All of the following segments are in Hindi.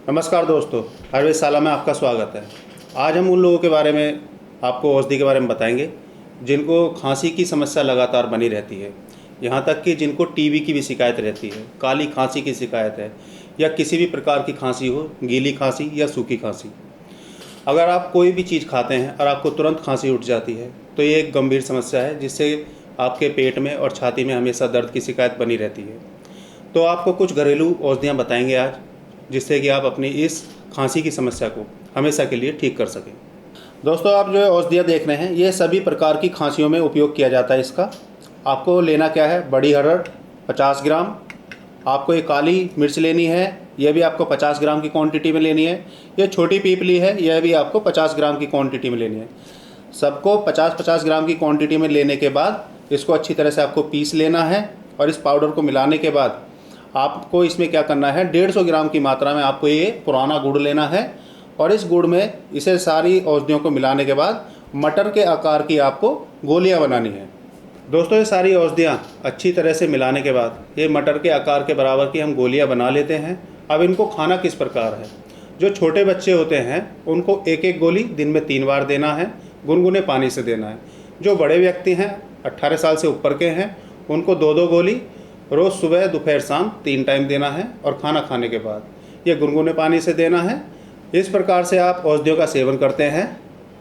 नमस्कार दोस्तों, आयुर्वेदशाला में आपका स्वागत है। आज हम उन लोगों के बारे में आपको औषधि के बारे में बताएंगे जिनको खांसी की समस्या लगातार बनी रहती है। यहाँ तक कि जिनको टीबी की भी शिकायत रहती है, काली खांसी की शिकायत है या किसी भी प्रकार की खांसी हो, गीली खांसी या सूखी खांसी। अगर आप कोई भी चीज़ खाते हैं और आपको तुरंत खांसी उठ जाती है तो ये एक गंभीर समस्या है जिससे आपके पेट में और छाती में हमेशा दर्द की शिकायत बनी रहती है। तो आपको कुछ घरेलू औषधियाँ बताएंगे आज, जिससे कि आप अपनी इस खांसी की समस्या को हमेशा के लिए ठीक कर सकें। दोस्तों, आप जो औषधियाँ देख रहे हैं ये सभी प्रकार की खांसियों में उपयोग किया जाता है। इसका आपको लेना क्या है, बड़ी हरड़ 50 ग्राम, आपको ये काली मिर्च लेनी है, यह भी आपको 50 ग्राम की क्वांटिटी में लेनी है। ये छोटी पीपली है, यह भी आपको 50 ग्राम की क्वांटिटी में लेनी है। सबको 50-50 ग्राम की क्वांटिटी में लेने के बाद इसको अच्छी तरह से आपको पीस लेना है और इस पाउडर को मिलाने के बाद आपको इसमें क्या करना है, 150 ग्राम की मात्रा में आपको ये पुराना गुड़ लेना है और इस गुड़ में इसे सारी औषधियों को मिलाने के बाद मटर के आकार की आपको गोलियां बनानी है। दोस्तों, ये सारी औषधियाँ अच्छी तरह से मिलाने के बाद ये मटर के आकार के बराबर की हम गोलियां बना लेते हैं। अब इनको खाना किस प्रकार है, जो छोटे बच्चे होते हैं उनको एक एक गोली दिन में 3 बार देना है, गुनगुने पानी से देना है। जो बड़े व्यक्ति हैं 18 साल से ऊपर के हैं उनको 2-2 गोली रोज़ सुबह दोपहर शाम 3 टाइम देना है और खाना खाने के बाद ये गुनगुने पानी से देना है। इस प्रकार से आप औषधियों का सेवन करते हैं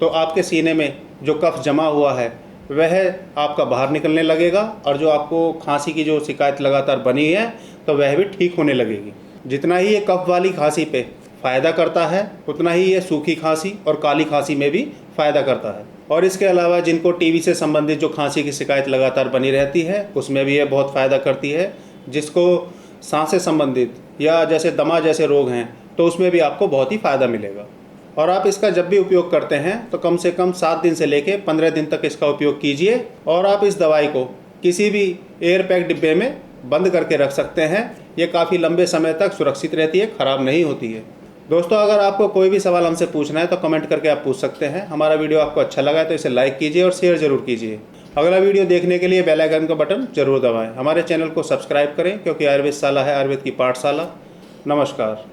तो आपके सीने में जो कफ जमा हुआ है वह आपका बाहर निकलने लगेगा और जो आपको खांसी की जो शिकायत लगातार बनी है तो वह भी ठीक होने लगेगी। जितना ही ये कफ वाली खांसी पे फ़ायदा करता है उतना ही ये सूखी खांसी और काली खांसी में भी फ़ायदा करता है। और इसके अलावा जिनको टीबी से संबंधित जो खांसी की शिकायत लगातार बनी रहती है उसमें भी ये बहुत फ़ायदा करती है। जिसको सांस से संबंधित या जैसे दमा जैसे रोग हैं तो उसमें भी आपको बहुत ही फ़ायदा मिलेगा। और आप इसका जब भी उपयोग करते हैं तो कम से कम 7 दिन से लेकर 15 दिन तक इसका उपयोग कीजिए और आप इस दवाई को किसी भी एयर पैक डिब्बे में बंद करके रख सकते हैं। ये काफ़ी लंबे समय तक सुरक्षित रहती है, ख़राब नहीं होती है। दोस्तों, अगर आपको कोई भी सवाल हमसे पूछना है तो कमेंट करके आप पूछ सकते हैं। हमारा वीडियो आपको अच्छा लगा है तो इसे लाइक कीजिए और शेयर ज़रूर कीजिए। अगला वीडियो देखने के लिए बेल आइकन का बटन जरूर दबाएं। हमारे चैनल को सब्सक्राइब करें क्योंकि आयुर्वेदशाला है आयुर्वेद की पाठशाला। नमस्कार।